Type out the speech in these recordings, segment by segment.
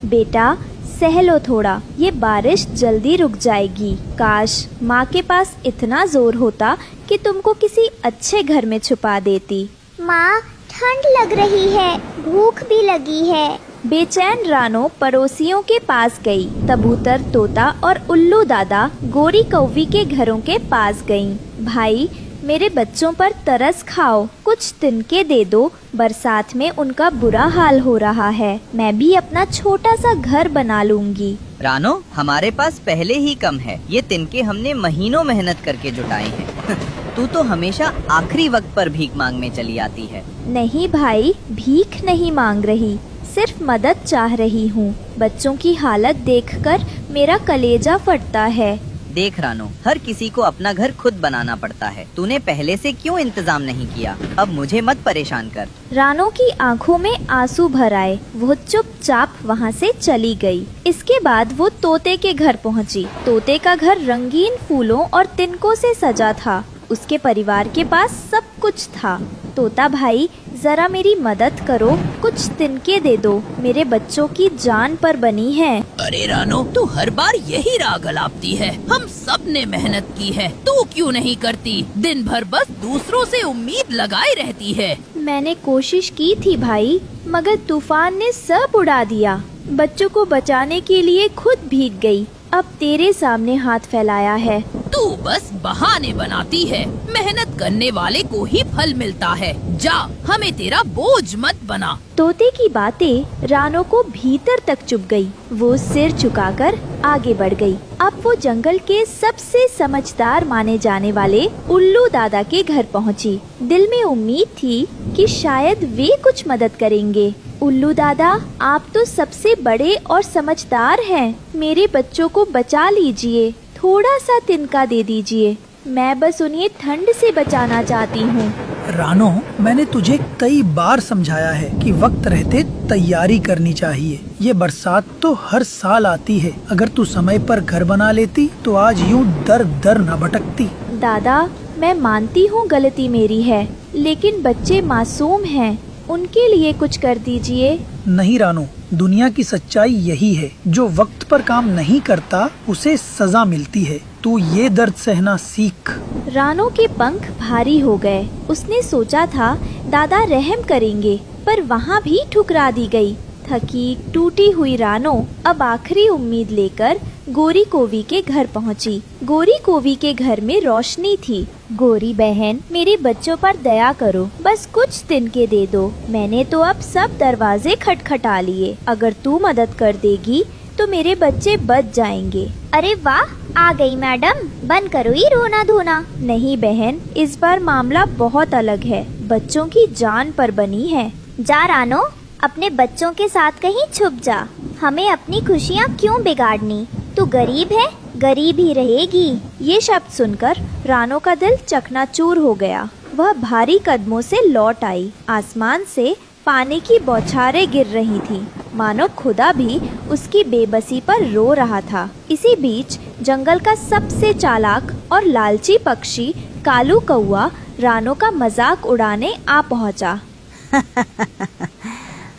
बेटा सह लो थोड़ा, ये बारिश जल्दी रुक जाएगी। काश माँ के पास इतना जोर होता कि तुमको किसी अच्छे घर में छुपा देती। माँ, ठंड लग रही है, भूख भी लगी है। बेचैन रानो पड़ोसियों के पास गई। कबूतर, तोता और उल्लू दादा गोरी कौवी के घरों के पास गईं। भाई, मेरे बच्चों पर तरस खाओ, कुछ तिनके दे दो, बरसात में उनका बुरा हाल हो रहा है। मैं भी अपना छोटा सा घर बना लूंगी। रानो, हमारे पास पहले ही कम है। ये तिनके हमने महीनों मेहनत करके जुटाए हैं। तू तो हमेशा आखिरी वक्त पर भीख मांगने चली आती है। नहीं भाई, भीख नहीं मांग रही, सिर्फ मदद चाह रही हूँ। बच्चों की हालत देखकर मेरा कलेजा फटता है। देख रानो, हर किसी को अपना घर खुद बनाना पड़ता है। तूने पहले से क्यों इंतजाम नहीं किया? अब मुझे मत परेशान कर। रानो की आंखों में आंसू भर आए। वो चुपचाप वहाँ से चली गई। इसके बाद वो तोते के घर पहुँची। तोते का घर रंगीन फूलों और तिनकों से सजा था। उसके परिवार के पास सब कुछ था। तोता भाई, जरा मेरी मदद करो, कुछ तिनके दे दो, मेरे बच्चों की जान पर बनी है। अरे रानो, तू हर बार यही राग अलापती है। हम सब ने मेहनत की है, तू क्यों नहीं करती? दिन भर बस दूसरों से उम्मीद लगाए रहती है। मैंने कोशिश की थी भाई, मगर तूफान ने सब उड़ा दिया। बच्चों को बचाने के लिए खुद भीग गई। अब तेरे सामने हाथ फैलाया है। तू बस बहाने बनाती है। मेहनत करने वाले को ही फल मिलता है। जा, हमें तेरा बोझ मत बना। तोते की बातें रानो को भीतर तक चुभ गई। वो सिर झुकाकर आगे बढ़ गई। अब वो जंगल के सबसे समझदार माने जाने वाले उल्लू दादा के घर पहुंची। दिल में उम्मीद थी कि शायद वे कुछ मदद करेंगे। उल्लू दादा, आप तो सबसे बड़े और समझदार हैं। मेरे बच्चों को बचा लीजिए, थोड़ा सा तिनका दे दीजिए। मैं बस उन्हें ठंड से बचाना चाहती हूँ। रानो, मैंने तुझे कई बार समझाया है कि वक्त रहते तैयारी करनी चाहिए। ये बरसात तो हर साल आती है। अगर तू समय पर घर बना लेती तो आज यूँ दर दर न भटकती। दादा, मैं मानती हूँ गलती मेरी है, लेकिन बच्चे मासूम हैं, उनके लिए कुछ कर दीजिए। नहीं रानो, दुनिया की सच्चाई यही है, जो वक्त पर काम नहीं करता उसे सजा मिलती है। तू ये दर्द सहना सीख। रानो के पंख भारी हो गए। उसने सोचा था दादा रहम करेंगे, पर वहाँ भी ठुकरा दी गई। थकी टूटी हुई रानो अब आखिरी उम्मीद लेकर गोरी कोवी के घर पहुँची। गोरी कोवी के घर में रोशनी थी। गोरी बहन, मेरे बच्चों पर दया करो, बस कुछ तिनके दे दो। मैंने तो अब सब दरवाजे खटखटा लिए। अगर तू मदद कर देगी तो मेरे बच्चे बच जाएंगे। अरे वाह, आ गई मैडम, बंद करो ये रोना धोना। नहीं बहन, इस बार मामला बहुत अलग है। बच्चों की जान पर बनी है। जा रानो, अपने बच्चों के साथ कहीं छुप जा। हमें अपनी खुशियाँ क्यों बिगाड़नी? तू गरीब है, गरीब ही रहेगी। ये शब्द सुनकर रानो का दिल चकनाचूर हो गया। वह भारी कदमों से लौट आई। आसमान से पानी की बौछारें गिर रही थी, मानो खुदा भी उसकी बेबसी पर रो रहा था। इसी बीच जंगल का सबसे चालाक और लालची पक्षी कालू कौआ रानो का मजाक उड़ाने आ पहुंचा।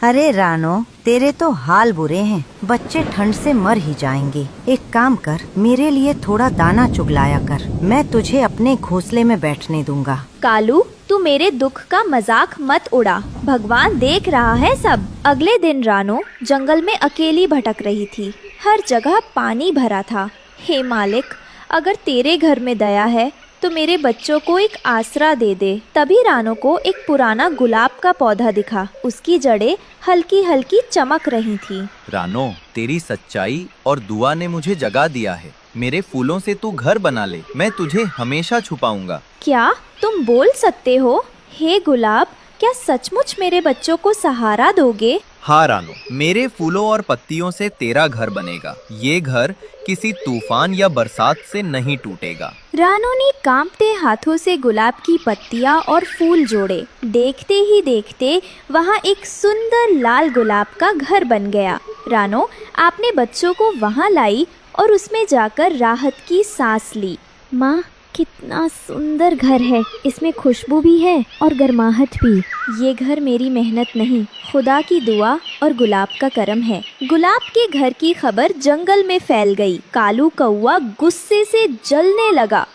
अरे रानो, तेरे तो हाल बुरे हैं। बच्चे ठंड से मर ही जाएंगे। एक काम कर, मेरे लिए थोड़ा दाना चुगलाया कर। मैं तुझे अपने घोंसले में बैठने दूंगा। कालू, तू मेरे दुख का मजाक मत उड़ा। भगवान देख रहा है सब। अगले दिन रानो जंगल में अकेली भटक रही थी। हर जगह पानी भरा था। हे मालिक, अगर तेरे घर में दया है तो मेरे बच्चों को एक आसरा दे दे। तभी रानो को एक पुराना गुलाब का पौधा दिखा। उसकी जड़ें हल्की हल्की चमक रही थी। रानो, तेरी सच्चाई और दुआ ने मुझे जगा दिया है। मेरे फूलों से तू घर बना ले, मैं तुझे हमेशा छुपाऊंगा। क्या तुम बोल सकते हो? हे गुलाब, क्या सचमुच मेरे बच्चों को सहारा दोगे? हाँ रानो, मेरे फूलों और पत्तियों से तेरा घर बनेगा। ये घर किसी तूफान या बरसात से नहीं टूटेगा। रानो ने कांपते हाथों से गुलाब की पत्तियां और फूल जोड़े। देखते ही देखते वहाँ एक सुंदर लाल गुलाब का घर बन गया। रानो अपने बच्चों को वहाँ लाई और उसमें जाकर राहत की सांस ली। माँ, कितना सुंदर घर है। इसमें खुशबू भी है और गर्माहट भी। ये घर मेरी मेहनत नहीं, खुदा की दुआ और गुलाब का करम है। गुलाब के घर की खबर जंगल में फैल गई। कालू कौवा गुस्से से जलने लगा।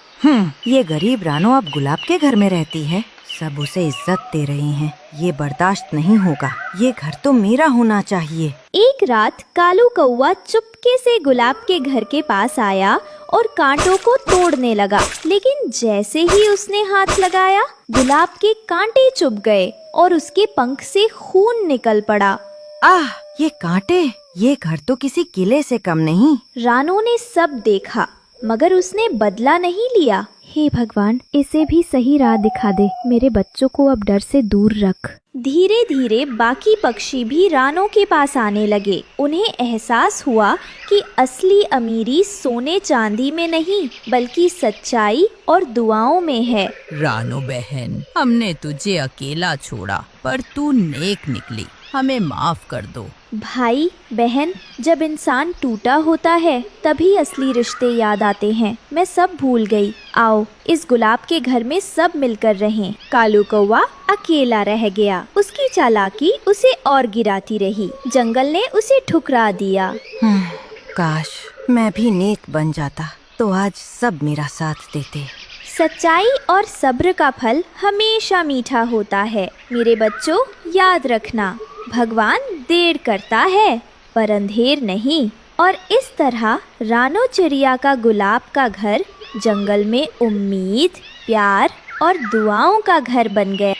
ये गरीब रानो अब गुलाब के घर में रहती है। सब उसे इज्जत दे रहे हैं। ये बर्दाश्त नहीं होगा। ये घर तो मेरा होना चाहिए। एक रात कालू कौवा चुपके से गुलाब के घर के पास आया और कांटों को तोड़ने लगा। लेकिन जैसे ही उसने हाथ लगाया, गुलाब के कांटे चुभ गए और उसके पंख से खून निकल पड़ा। आह, ये कांटे! ये घर तो किसी किले से कम नहीं। रानो ने सब देखा मगर उसने बदला नहीं लिया। हे भगवान, इसे भी सही राह दिखा दे। मेरे बच्चों को अब डर से दूर रख। धीरे धीरे बाकी पक्षी भी रानो के पास आने लगे। उन्हें एहसास हुआ कि असली अमीरी सोने चांदी में नहीं बल्कि सच्चाई और दुआओं में है। रानो बहन, हमने तुझे अकेला छोड़ा पर तू नेक निकली। हमें माफ कर दो। भाई बहन, जब इंसान टूटा होता है तभी असली रिश्ते याद आते हैं। मैं सब भूल गई। आओ इस गुलाब के घर में सब मिलकर रहें। कालू कौवा अकेला रह गया। उसकी चालाकी उसे और गिराती रही। जंगल ने उसे ठुकरा दिया। काश मैं भी नेक बन जाता तो आज सब मेरा साथ देते। सच्चाई और सब्र का फल हमेशा मीठा होता है। मेरे बच्चों, याद रखना, भगवान देर करता है पर अंधेर नहीं। और इस तरह रानो चिड़िया का गुलाब का घर जंगल में उम्मीद, प्यार और दुआओं का घर बन गया।